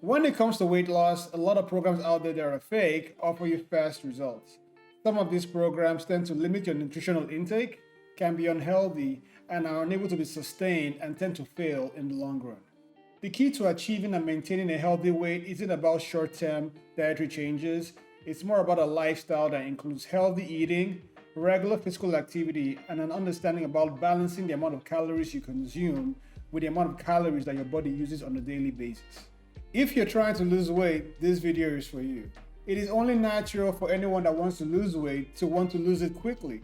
When it comes to weight loss, a lot of programs out there that are fake offer you fast results. Some of these programs tend to limit your nutritional intake, can be unhealthy, and are unable to be sustained and tend to fail in the long run. The key to achieving and maintaining a healthy weight isn't about short-term dietary changes. It's more about a lifestyle that includes healthy eating, regular physical activity, and an understanding about balancing the amount of calories you consume with the amount of calories that your body uses on a daily basis. If you're trying to lose weight, this video is for you. It is only natural for anyone that wants to lose weight to want to lose it quickly.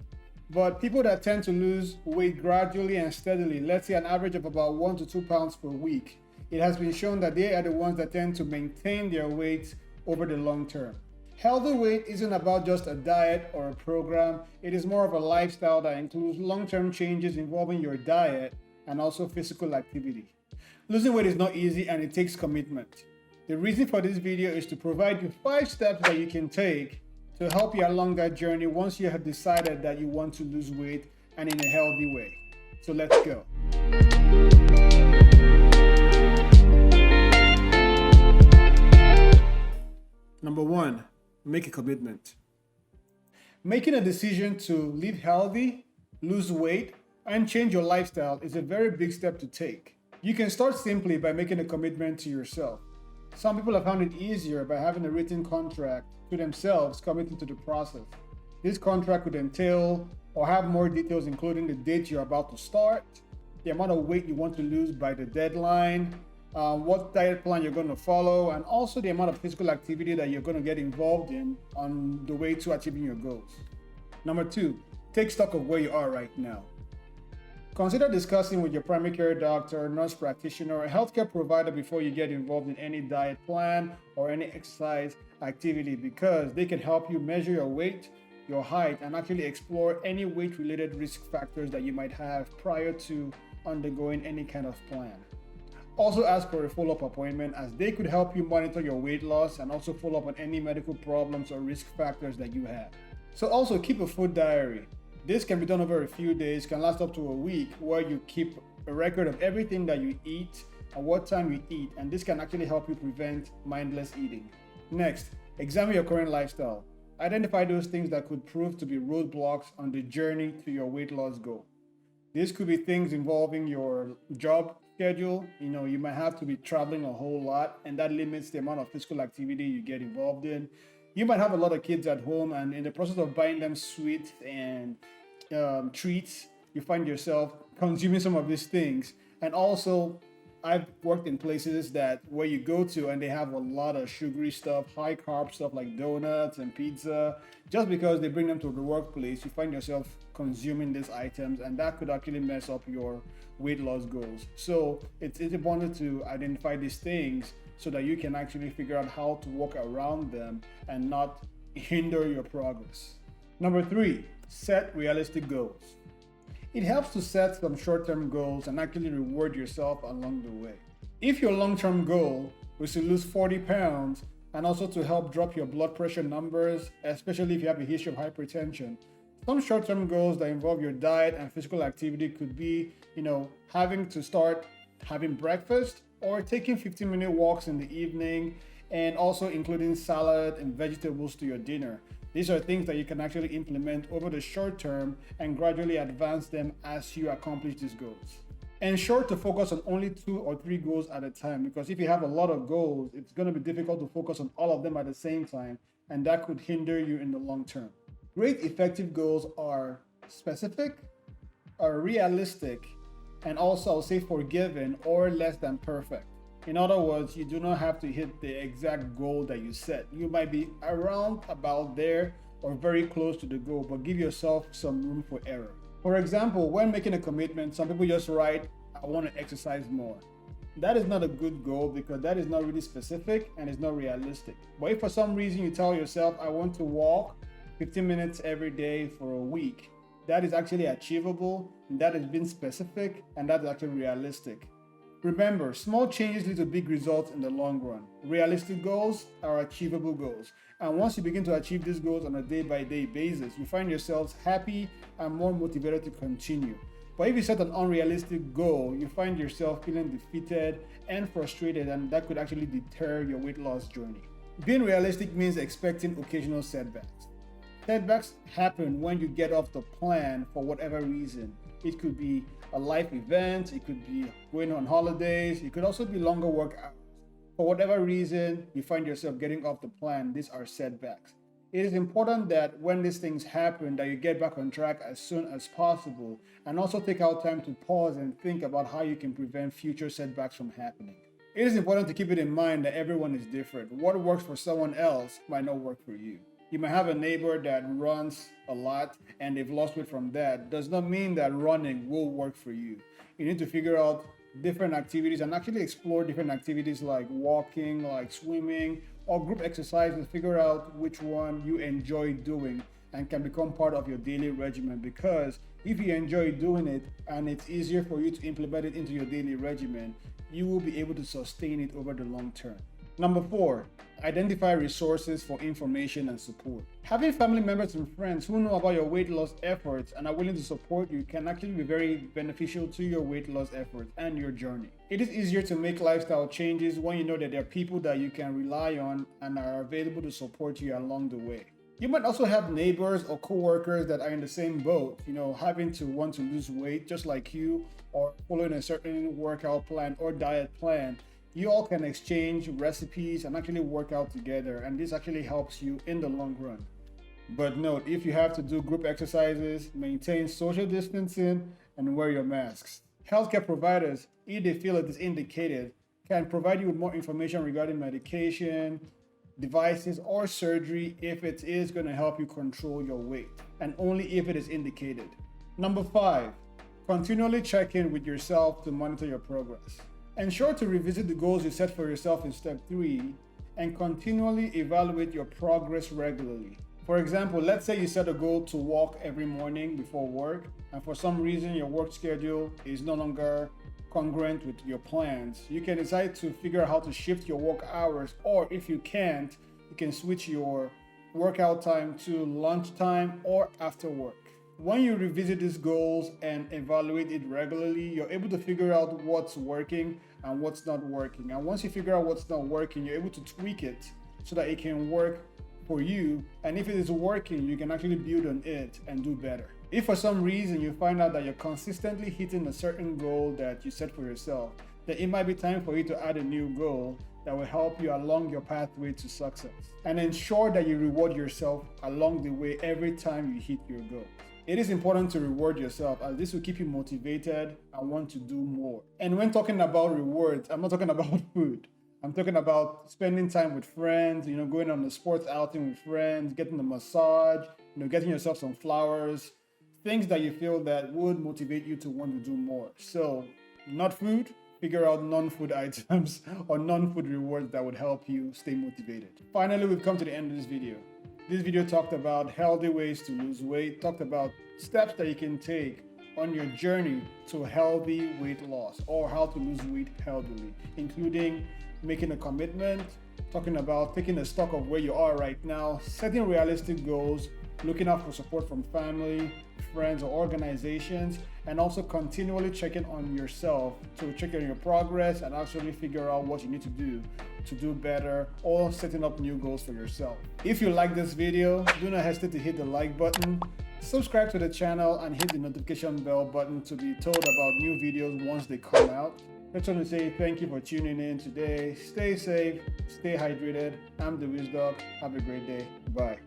But people that tend to lose weight gradually and steadily, let's say an average of about 1 to 2 pounds per week, it has been shown that they are the ones that tend to maintain their weight over the long term. Healthy weight isn't about just a diet or a program. It is more of a lifestyle that includes long-term changes involving your diet and also physical activity. Losing weight is not easy and it takes commitment. The reason for this video is to provide you 5 steps that you can take to help you along that journey once you have decided that you want to lose weight and in a healthy way. So let's go. Number 1, make a commitment. Making a decision to live healthy, lose weight, and change your lifestyle is a very big step to take. You can start simply by making a commitment to yourself. Some people have found it easier by having a written contract to themselves committing to the process. This contract could entail or have more details including the date you're about to start, the amount of weight you want to lose by the deadline, what diet plan you're going to follow, and also the amount of physical activity that you're going to get involved in on the way to achieving your goals. Number 2, take stock of where you are right now. Consider discussing with your primary care doctor, nurse practitioner, or healthcare provider before you get involved in any diet plan or any exercise activity because they can help you measure your weight, your height, and actually explore any weight-related risk factors that you might have prior to undergoing any kind of plan. Also ask for a follow-up appointment as they could help you monitor your weight loss and also follow up on any medical problems or risk factors that you have. So also keep a food diary. This can be done over a few days, can last up to a week, where you keep a record of everything that you eat and what time you eat, and this can actually help you prevent mindless eating. Next, examine your current lifestyle. Identify those things that could prove to be roadblocks on the journey to your weight loss goal. This could be things involving your job schedule. You might have to be traveling a whole lot, and that limits the amount of physical activity you get involved in. You might have a lot of kids at home, and in the process of buying them sweets and treats, you find yourself consuming some of these things. And also, I've worked in places where you go to and they have a lot of sugary stuff, high carb stuff like donuts and pizza. Just because they bring them to the workplace, you find yourself consuming these items, and that could actually mess up your weight loss goals. So it's important to identify these things so that you can actually figure out how to work around them and not hinder your progress. Number 3, set realistic goals. It helps to set some short-term goals and actually reward yourself along the way. If your long-term goal was to lose 40 pounds and also to help drop your blood pressure numbers, especially if you have a history of hypertension, some short-term goals that involve your diet and physical activity could be, having to start having breakfast or taking 15-minute walks in the evening, and also including salad and vegetables to your dinner. These are things that you can actually implement over the short term and gradually advance them as you accomplish these goals. Ensure to focus on only 2 or 3 goals at a time, because if you have a lot of goals, it's going to be difficult to focus on all of them at the same time, and that could hinder you in the long term. Great effective goals are specific, are realistic, and also I'll say forgiving or less than perfect. In other words, you do not have to hit the exact goal that you set. You might be around about there or very close to the goal, but give yourself some room for error. For example, when making a commitment, some people just write, I want to exercise more. That is not a good goal because that is not really specific and it's not realistic. But if for some reason you tell yourself, I want to walk 15 minutes every day for a week, that is actually achievable, and that has been specific, and that is actually realistic. Remember, small changes lead to big results in the long run. Realistic goals are achievable goals. And once you begin to achieve these goals on a day-by-day basis, you find yourselves happy and more motivated to continue. But if you set an unrealistic goal, you find yourself feeling defeated and frustrated, and that could actually deter your weight loss journey. Being realistic means expecting occasional setbacks. Setbacks happen when you get off the plan for whatever reason. It could be a life event, it could be going on holidays, it could also be longer work hours. For whatever reason, you find yourself getting off the plan. These are setbacks. It is important that when these things happen, that you get back on track as soon as possible, and also take out time to pause and think about how you can prevent future setbacks from happening. It is important to keep it in mind that everyone is different. What works for someone else might not work for you. You might have a neighbor that runs a lot and they've lost weight from that. Does not mean that running will work for you. You need to figure out different activities and actually explore different activities like walking, like swimming, or group exercise, and figure out which one you enjoy doing and can become part of your daily regimen. Because if you enjoy doing it and it's easier for you to implement it into your daily regimen, you will be able to sustain it over the long term. Number 4, identify resources for information and support. Having family members and friends who know about your weight loss efforts and are willing to support you can actually be very beneficial to your weight loss efforts and your journey. It is easier to make lifestyle changes when you know that there are people that you can rely on and are available to support you along the way. You might also have neighbors or co-workers that are in the same boat, having to want to lose weight just like you, or following a certain workout plan or diet plan. You all can exchange recipes and actually work out together, and this actually helps you in the long run. But note, if you have to do group exercises, maintain social distancing and wear your masks. Healthcare providers, if they feel it is indicated, can provide you with more information regarding medication, devices, or surgery if it is going to help you control your weight, and only if it is indicated. Number 5, continually check in with yourself to monitor your progress. Ensure to revisit the goals you set for yourself in step 3 and continually evaluate your progress regularly. For example, let's say you set a goal to walk every morning before work, and for some reason your work schedule is no longer congruent with your plans. You can decide to figure out how to shift your work hours, or if you can't, you can switch your workout time to lunchtime or after work. When you revisit these goals and evaluate it regularly, you're able to figure out what's working and what's not working. And once you figure out what's not working, you're able to tweak it so that it can work for you. And if it is working, you can actually build on it and do better. If for some reason you find out that you're consistently hitting a certain goal that you set for yourself, then it might be time for you to add a new goal that will help you along your pathway to success. And ensure that you reward yourself along the way every time you hit your goal. It is important to reward yourself, as this will keep you motivated and want to do more. And when talking about rewards, I'm not talking about food. I'm talking about spending time with friends, going on a sports outing with friends, getting a massage, getting yourself some flowers, things that you feel that would motivate you to want to do more. So, not food, figure out non-food items or non-food rewards that would help you stay motivated. Finally, we've come to the end of this video. This video talked about healthy ways to lose weight, talked about steps that you can take on your journey to healthy weight loss, or how to lose weight healthily, including making a commitment, talking about taking a stock of where you are right now, setting realistic goals, looking out for support from family, friends, or organizations, and also continually checking on yourself to check on your progress and actually figure out what you need to do better, or setting up new goals for yourself. If you like this video, do not hesitate to hit the like button, subscribe to the channel, and hit the notification bell button to be told about new videos once they come out. I just want to say thank you for tuning in today. Stay safe, stay hydrated. I'm the Wiz Dog. Have a great day. Bye.